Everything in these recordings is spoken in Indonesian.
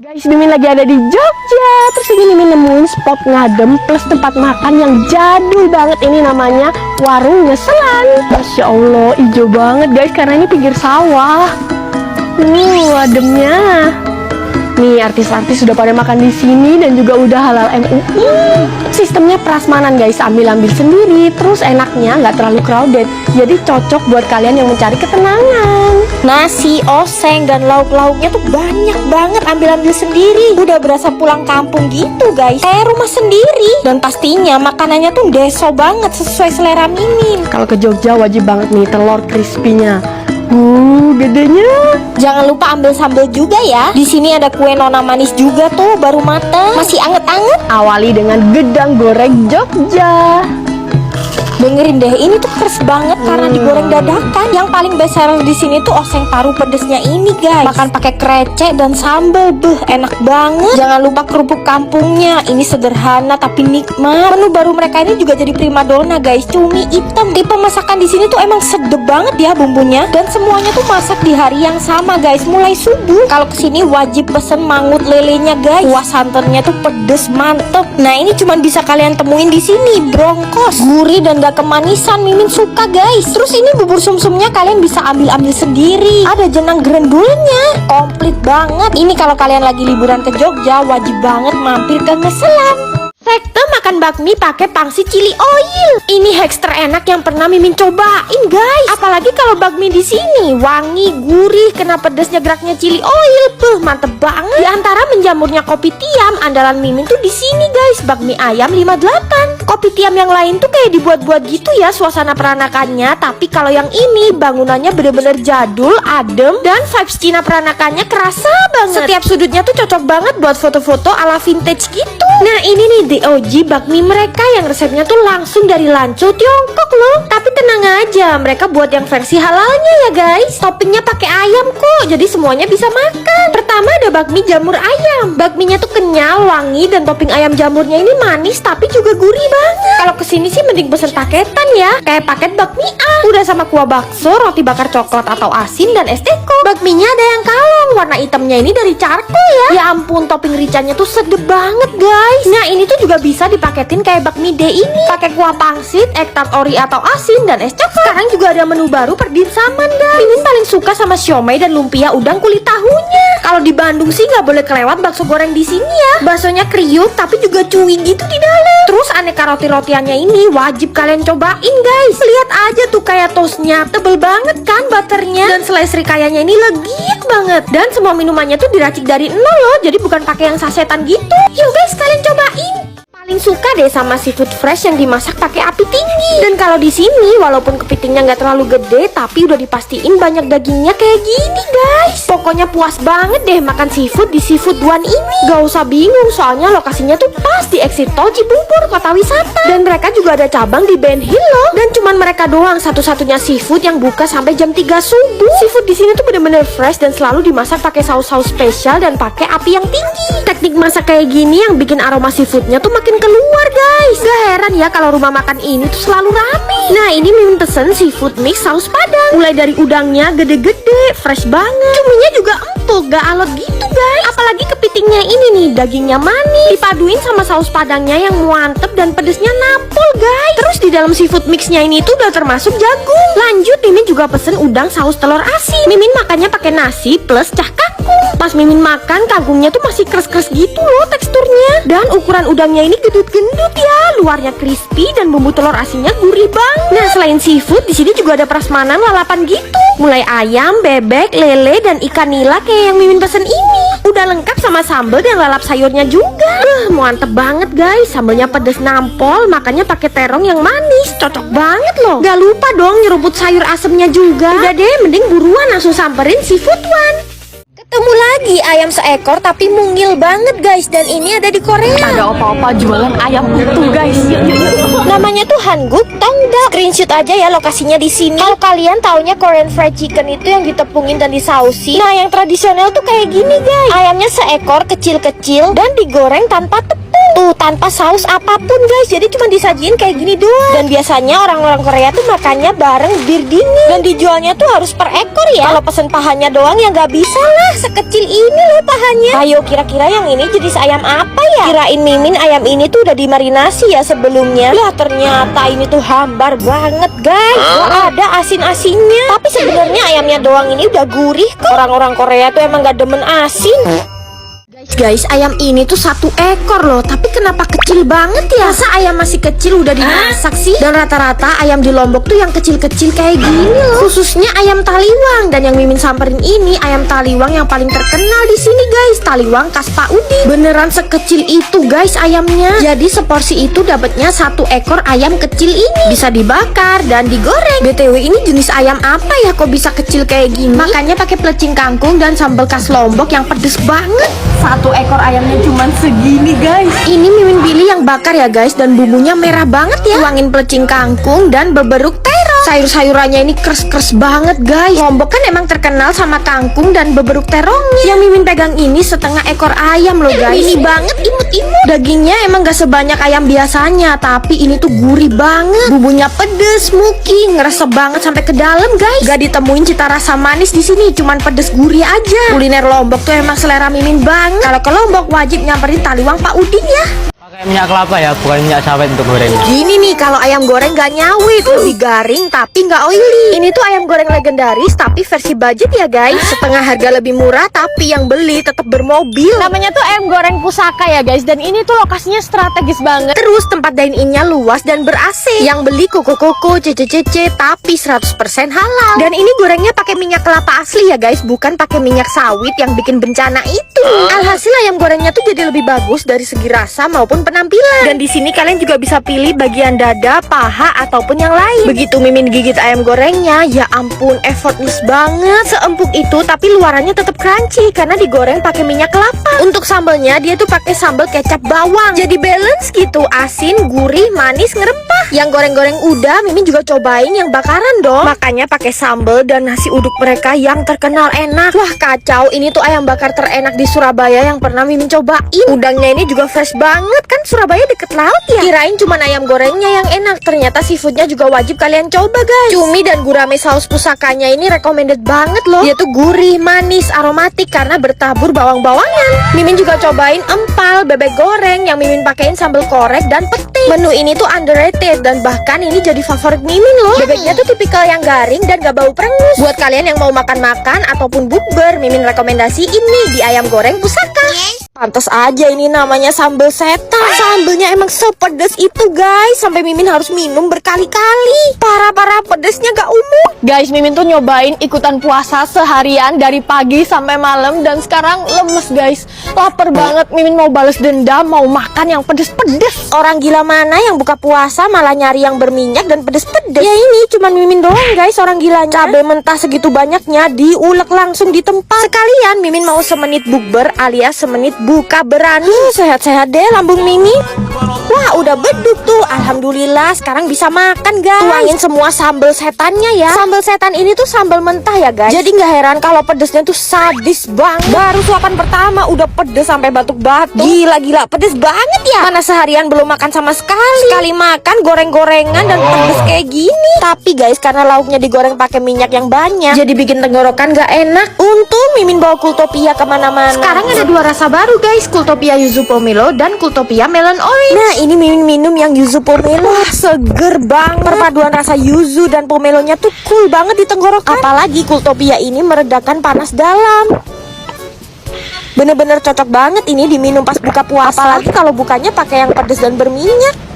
Guys, Mimin lagi ada di Jogja. Terus ini Mimin nemuin spot ngadem plus tempat makan yang jadul banget. Ini namanya Warung Nyeselan. Masya Allah, hijau banget guys, karena ini pinggir sawah. Ademnya. Nih, artis-artis sudah pada makan di sini dan juga udah halal MUI. Sistemnya prasmanan guys, ambil-ambil sendiri. Terus enaknya nggak terlalu crowded. Jadi cocok buat kalian yang mencari ketenangan. Nasi, oseng, dan lauk-lauknya tuh banyak banget, ambil-ambil sendiri. Udah berasa pulang kampung gitu guys, kayak rumah sendiri. Dan pastinya makanannya tuh deso banget, sesuai selera Mimin. Kalau ke Jogja wajib banget nih telur crispy-nya. Gedenya. Jangan lupa ambil sambal juga ya. Di sini ada kue nona manis juga tuh, baru matang, masih anget-anget. Awali dengan gedang goreng Jogja. Dengerin deh, ini tuh keras banget karena digoreng dadakan. Yang paling best seller di sini tuh oseng paru pedesnya ini guys. Makan pakai krecek dan sambal, enak banget. Jangan lupa kerupuk kampungnya. Ini sederhana tapi nikmat. Menu baru mereka ini juga jadi primadona guys, cumi hitam. Tipe masakan di sini tuh emang sedep banget ya bumbunya. Dan semuanya tuh masak di hari yang sama guys, mulai subuh. Kalau kesini wajib pesen mangut lelenya guys. Kuah santannya tuh pedes mantep. Nah ini cuman bisa kalian temuin di sini. Brongkos, gurih dan gak kemanisan, Mimin suka guys. Terus ini bubur sumsumnya kalian bisa ambil sendiri. Ada jenang grendulnya, komplit banget. Ini kalau kalian lagi liburan ke Jogja wajib banget mampir ke Ngeselan. Sekte makan bakmi pakai pangsit chili oil. Ini hacks terenak yang pernah Mimin cobain guys. Apalagi kalau bakmi di sini wangi, gurih, kena pedasnya geraknya chili oil. Mantep banget. Di antara menjamurnya kopi tiam, andalan Mimin tuh di sini guys, bakmi ayam 58. Kopi tiam yang lain tuh kayak dibuat-buat gitu ya suasana peranakannya. Tapi kalau yang ini bangunannya bener-bener jadul, adem, dan vibes Cina peranakannya kerasa banget. Setiap sudutnya tuh cocok banget buat foto-foto ala vintage gitu. Nah ini nih the OG bakmi mereka yang resepnya tuh langsung dari Lanco Tiongkok loh. Tapi tenang aja, mereka buat yang versi halalnya ya guys. Toppingnya pakai ayam kok, jadi semuanya bisa makan. Pertama ada bakmi jamur ayam. Bakminya tuh kenyal, wangi, dan topping ayam jamurnya ini manis tapi juga gurih banget. Kalau kesini sih mending pesen paketan ya, kayak paket bakmi A. Udah sama kuah bakso, roti bakar coklat atau asin, dan es teko. Bakminya ada yang kalong, warna hitamnya ini dari charcoal ya. Ya ampun, topping ricanya tuh sedep banget guys. Nah ini tuh juga bisa dipaketin kayak bakmi D ini, pakai kuah pangsit, egg tart ori atau asin, dan es coklat. Sekarang juga ada menu baru perdinsaman guys. Mimin paling suka sama siomay dan lumpia udang kulit tahunya. Kalau di Bandung sih nggak boleh kelewat bakso goreng di sini ya. Baksonya kriuk tapi juga cuy gitu di dalam. Terus aneka roti-rotiannya ini wajib kalian cobain guys. Lihat aja tuh kayak toastnya, tebel banget kan butternya, dan selai serikayanya ini legit banget. Dan semua minumannya tuh diracik dari nol loh, jadi bukan pakai yang sasetan gitu. Yuk guys, kalian cobain. Paling suka deh sama seafood fresh yang dimasak pakai api tinggi. Dan kalau di sini walaupun kepitingnya nggak terlalu gede, tapi udah dipastiin banyak dagingnya kayak gini guys. Pokoknya puas banget deh makan seafood di Seafood One ini. Gak usah bingung, soalnya lokasinya tuh pas di exit tol Cibubur, kota wisata. Dan mereka juga ada cabang di Ben Hill loh. Dan cuman mereka doang satu-satunya seafood yang buka sampai jam 3 subuh. Seafood di sini tuh bener-bener fresh dan selalu dimasak pakai saus-saus spesial dan pakai api yang tinggi. Teknik masak kayak gini yang bikin aroma seafoodnya tuh makin keluar guys. Gak heran ya kalau rumah makan ini tuh selalu rame. Nah ini Mimin pesen seafood mix saus padang. Mulai dari udangnya gede-gede, fresh banget. Cuminya juga empuk, gak alot gitu guys. Apalagi kepitingnya ini nih, dagingnya manis, dipaduin sama saus padangnya yang mantep dan pedesnya nampol guys. Terus di dalam seafood mixnya ini tuh udah termasuk jagung. Lanjut Mimin juga pesen udang saus telur asin. Mimin makannya pakai nasi plus cah kangkung. Pas Mimin makan, kangkungnya tuh masih keras-keras gitu loh teksturnya. Dan ukuran udangnya ini gendut-gendut ya, luarnya crispy dan bumbu telur asinnya gurih banget. Nah selain seafood, di sini juga ada prasmanan lalapan gitu. Mulai ayam, bebek, lele, dan ikan nila kayak yang Mimin pesen ini. Udah lengkap sama sambal dan lalap sayurnya juga. Mantep banget guys, sambelnya pedes nampol, makannya pakai terong yang manis, cocok banget loh. Gak lupa dong nyeruput sayur asemnya juga. Udah deh, mending buruan langsung samperin Seafood One. Ketemu lagi ayam seekor tapi mungil banget guys, dan ini ada di Korea. Ada opa-opa jualan ayam utuh guys. Yuk. Namanya tuh Hanguk Tongda. Screenshot aja ya lokasinya di sini. Kalau kalian taunya Korean fried chicken itu yang ditepungin dan disausi. Nah yang tradisional tuh kayak gini guys. Ayamnya seekor kecil-kecil dan digoreng tanpa tepung. Tuh, tanpa saus apapun guys. Jadi cuma disajiin kayak gini doang. Dan biasanya orang-orang Korea tuh makannya bareng bir dingin. Dan dijualnya tuh harus per ekor ya. Kalau pesen pahanya doang ya nggak bisa lah. Sekecil ini loh pahanya. Ayo, kira-kira yang ini jenis ayam apa ya? Kirain Mimin ayam ini tuh udah dimarinasi ya sebelumnya. Lah ternyata ini tuh hambar banget guys. Gak ada asin-asinnya. Tapi sebenarnya ayamnya doang ini udah gurih kok. Orang-orang Korea tuh emang gak demen asin. Guys, ayam ini tuh 1 ekor loh. Tapi kenapa kecil banget ya? Masa ayam masih kecil udah dimasak sih? Dan rata-rata ayam di Lombok tuh yang kecil-kecil kayak gini loh. Khususnya ayam taliwang. Dan yang Mimin samperin ini ayam taliwang yang paling terkenal di sini guys. Taliwang khas Pak Udin. Beneran sekecil itu guys ayamnya. Jadi seporsi itu dapatnya 1 ekor ayam kecil ini. Bisa dibakar dan digoreng. BTW ini jenis ayam apa ya kok bisa kecil kayak gini? Makanya pakai pelecing kangkung dan sambal khas Lombok yang pedes banget. 1 ekor ayamnya cuman segini guys. Ini Mimin pilih yang bakar ya guys. Dan bumbunya merah banget ya. Tuangin pelecing kangkung dan beberuk terong. Sayur-sayurannya ini kres-kres banget guys. Lombok kan emang terkenal sama kangkung dan beberuk terongnya. Yang Mimin pegang ini setengah ekor ayam loh guys. Ini banget, imut-imut. Dagingnya emang gak sebanyak ayam biasanya. Tapi ini tuh gurih banget. Bumbunya pedes, smoky, ngeresep banget sampai ke dalam guys. Gak ditemuin cita rasa manis di sini, cuman pedes gurih aja. Kuliner Lombok tuh emang selera Mimin banget. Kalau ke Lombok wajib nyamperin Taliwang Pak Udin ya. Pakai minyak kelapa ya, bukan minyak sawit untuk goreng. Gini nih, kalau ayam goreng gak nyawit, lebih garing tapi gak oily. Ini tuh ayam goreng legendaris tapi versi budget ya guys. Setengah harga lebih murah tapi yang beli tetap bermobil. Namanya tuh ayam goreng pusaka ya guys. Dan ini tuh lokasinya strategis banget. Terus tempat dine-innya luas dan ber-AC. Yang beli koko-koko, cece-cece tapi 100% halal. Dan ini gorengnya pakai minyak kelapa asli ya guys, bukan pakai minyak sawit yang bikin bencana itu. Alhasil ayam gorengnya tuh jadi lebih bagus dari segi rasa maupun penampilan. Dan di sini kalian juga bisa pilih bagian dada, paha ataupun yang lain. Begitu Mimin gigit ayam gorengnya, ya ampun effortless banget. Seempuk itu tapi luarannya tetap crunchy karena digoreng pakai minyak kelapa. Untuk sambalnya dia tuh pakai sambal kecap bawang. Jadi balance gitu, asin, gurih, manis, ngerempah. Yang goreng-goreng udah, Mimin juga cobain yang bakaran dong. Makanya pakai sambal dan nasi uduk mereka yang terkenal enak. Wah kacau, ini tuh ayam bakar terenak di Surabaya yang pernah Mimin cobain. Udangnya ini juga fresh banget. Kan Surabaya deket laut ya. Kirain cuma ayam gorengnya yang enak, ternyata seafoodnya juga wajib kalian coba guys. Cumi dan gurame saus pusakanya ini recommended banget loh. Dia tuh gurih, manis, aromatik karena bertabur bawang-bawangan. Mimin juga cobain empal, bebek goreng yang Mimin pakein sambal korek dan pete. Menu ini tuh underrated dan bahkan ini jadi favorit Mimin loh. Bebeknya tuh tipikal yang garing dan gak bau perengus. Buat kalian yang mau makan-makan ataupun bukber, Mimin rekomendasi ini di ayam goreng pusaka. Pantes aja ini namanya sambal setan. Sambelnya emang sepedes itu guys, sampai Mimin harus minum berkali-kali. Parah-parah pedesnya gak umum. Guys, Mimin tuh nyobain ikutan puasa seharian dari pagi sampai malam dan sekarang lemes guys. Lapar banget, Mimin mau balas dendam, mau makan yang pedes-pedes. Orang gila mana yang buka puasa malah nyari yang berminyak dan pedes-pedes. Ya ini cuman Mimin doang guys orang gilanya. Cabai mentah segitu banyaknya diulek langsung di tempat. Sekalian Mimin mau semenit bukber alias semenit buka berani. Sehat-sehat deh lambung Mimin. Wah udah beduk tuh. Alhamdulillah sekarang bisa makan guys. Tuangin semua sambal setannya ya. Sambal setan ini tuh sambal mentah ya guys. Jadi gak heran kalau pedesnya tuh sadis banget. Baru suapan pertama udah pedes sampai batuk-batuk. Gila-gila pedes banget ya. Mana seharian belum makan sama sekali. Sekali makan goreng-gorengan dan pedes kayak gini. Tapi guys karena lauknya digoreng pakai minyak yang banyak, jadi bikin tenggorokan gak enak. Untung Mimin bawa Kultopia kemana-mana. Sekarang ada 2 rasa baru guys, Kultopia Yuzu Pomelo dan Kultopia Melon Orange. Nah ini Mimin minum yang Yuzu Pomelo. Wah seger banget. Perpaduan rasa yuzu dan pomelonya tuh cool banget di tenggorokan. Apalagi Kultopia ini meredakan panas dalam. Bener-bener cocok banget ini diminum pas buka puasa. Apalagi kalau bukanya pakai yang pedas dan berminyak.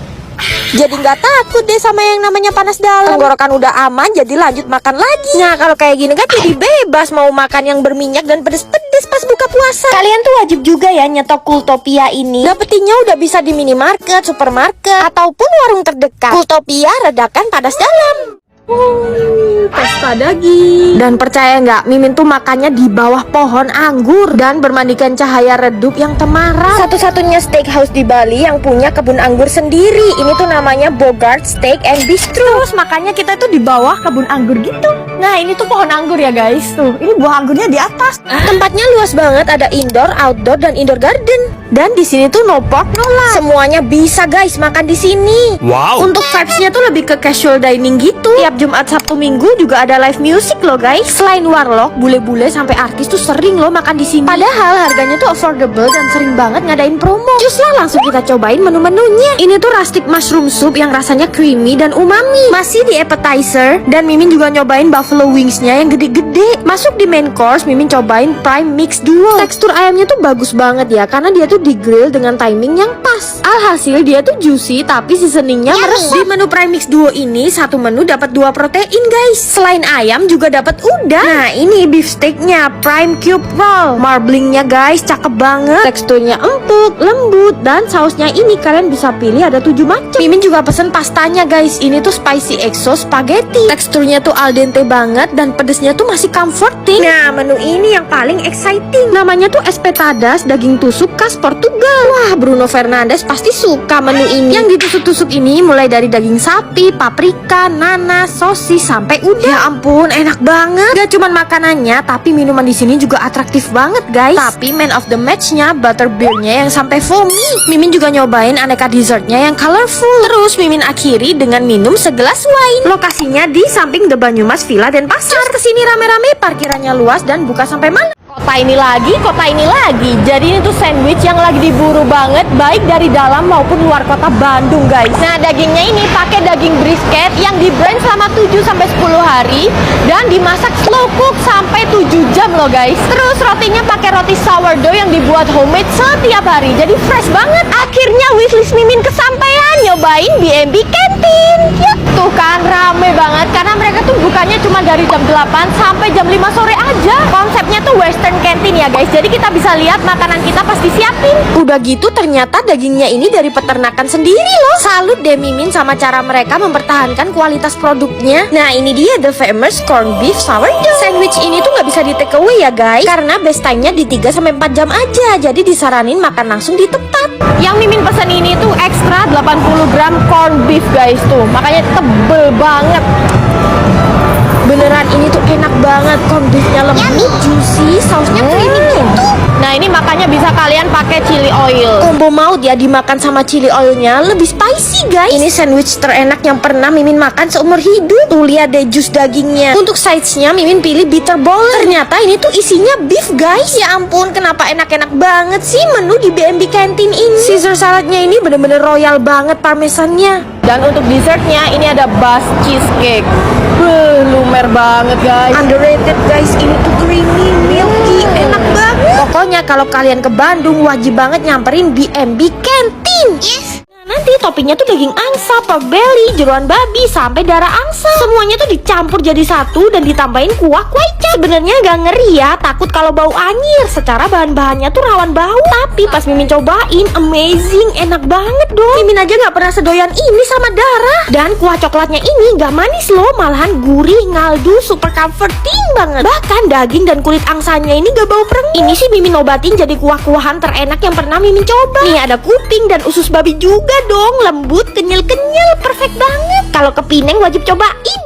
Jadi nggak takut deh sama yang namanya panas dalam. Tenggorokan udah aman, jadi lanjut makan lagi. Nah kalau kayak gini kan jadi bebas mau makan yang berminyak dan pedes-pedes pas buka puasa. Kalian tuh wajib juga ya nyetok Kultopia ini. Dapetinnya udah bisa di minimarket, supermarket, ataupun warung terdekat. Kultopia redakan panas dalam. Pesta daging. Dan percaya nggak, Mimin tuh makannya di bawah pohon anggur dan bermandikan cahaya redup yang temaram. Satu-satunya steakhouse di Bali yang punya kebun anggur sendiri. Ini tuh namanya Bogart Steak and Bistro. Terus makannya kita tuh di bawah kebun anggur gitu. Nah ini tuh pohon anggur ya guys. Tuh ini buah anggurnya di atas. Tempatnya luas banget, ada indoor, outdoor, dan indoor garden. Dan di sini tuh no pork no lard. Semuanya bisa guys makan di sini. Wow. Untuk vibes-nya tuh lebih ke casual dining gitu. Tiap Jumat Sabtu Minggu juga ada live music loh guys. Selain warlock, bule-bule sampai artis tuh sering loh makan di sini. Padahal harganya tuh affordable dan sering banget ngadain promo. Cus lah langsung kita cobain menu-menunya. Ini tuh rustic mushroom soup yang rasanya creamy dan umami. Masih di appetizer, dan Mimin juga nyobain buffalo wingsnya yang gede-gede. Masuk di main course, Mimin cobain prime mix duo. Tekstur ayamnya tuh bagus banget ya, karena dia tuh di grill dengan timing yang pas. Alhasil dia tuh juicy tapi seasoningnya meresap. Di menu prime mix duo ini satu menu dapat 2 protein guys. Selain ayam juga dapat udang. Nah ini beef steaknya prime cube roll. Marblingnya guys cakep banget. Teksturnya empuk, lembut, dan sausnya ini kalian bisa pilih ada 7 macam. Mimin juga pesen pastanya guys. Ini tuh spicy exo spaghetti. Teksturnya tuh al dente banget dan pedesnya tuh masih comforting. Nah menu ini yang paling exciting. Namanya tuh espetadas daging tusuk khas Portugal. Wah Bruno Fernandes pasti suka menu ini. Yang ditusuk-tusuk ini mulai dari daging sapi, paprika, nanas, sosis sampai udang. Ya ampun enak banget. Gak cuman makanannya tapi minuman di sini juga atraktif banget guys. Tapi man of the matchnya butterbeernya yang sampai foamy. Mimin juga nyobain aneka dessertnya yang colorful. Terus Mimin akhiri dengan minum segelas wine. Lokasinya di samping The Banyumas Villa Denpasar. Kesini rame-rame, parkirannya luas dan buka sampai malam. Kota ini lagi. Jadi ini tuh sandwich yang lagi diburu banget, baik dari dalam maupun luar kota Bandung guys. Nah dagingnya ini pakai daging brisket yang di blend selama 7-10 hari dan dimasak slow cook sampai 7 jam loh guys. Terus rotinya pakai roti sourdough yang dibuat homemade setiap hari, jadi fresh banget. Akhirnya wishlist Mimin kesampaian, nyobain B&B Canteen. Yuk, tuh kan rame banget karena mereka tuh bukannya cuma dari jam 8 sampai jam 5 sore aja. Konsepnya tuh Western Canteen ya guys. Jadi kita bisa lihat makanan kita pasti siapin. Udah gitu ternyata dagingnya ini dari peternakan sendiri loh. Salut deh Mimin sama cara mereka mempertahankan kualitas produknya. Nah ini dia the famous corn beef sourdough. Sandwich ini tuh nggak bisa di take away ya guys, karena best time-nya di 3-4 jam aja. Jadi disaranin makan langsung di tempat. Yang Mimin pesan ini tuh ekstra 80 gram corn beef guys tuh. Makanya tebel banget. Beneran ini tuh enak banget. Corn beefnya lembut, juicy, sausnya creamy gitu. Nah ini makanya bisa kalian pakai chili oil. Combo maut ya dimakan sama chili oilnya, lebih spicy guys. Ini sandwich terenak yang pernah Mimin makan seumur hidup. Tuh lihat deh jus dagingnya. Untuk sides-nya Mimin pilih bitter ball. Ternyata ini tuh isinya beef guys. Ya ampun kenapa enak-enak banget sih menu di B&B Canteen ini. Caesar saladnya ini bener-bener royal banget parmesannya. Dan untuk dessertnya ini ada Basque cheesecake. Lumer banget guys. Underrated guys. Ini tuh creamy, milky, enak banget. Pokoknya kalau kalian ke Bandung wajib banget nyamperin B&B Canteen. Yes. Nah, nanti toppingnya tuh daging angsa, pork belly, jeroan babi, sampai darah angsa. Semuanya tuh dicampur jadi satu dan ditambahin kuah kuaica. Sebenarnya gak ngeri ya, takut kalau bau anyir. Secara bahan-bahannya tuh rawan bau. Tapi pas Mimin cobain, amazing, enak banget dong. Mimin aja gak pernah sedoyan ini sama darah. Dan kuah coklatnya ini gak manis loh, malahan gurih, ngaldu, super comforting banget. Bahkan daging dan kulit angsanya ini gak bau pereng. Ini sih Mimin obatin jadi kuah-kuahan terenak yang pernah Mimin coba. Nih ada kuping dan usus babi juga dong, lembut, kenyal-kenyal, perfect banget. Kalau ke Pineng wajib cobain.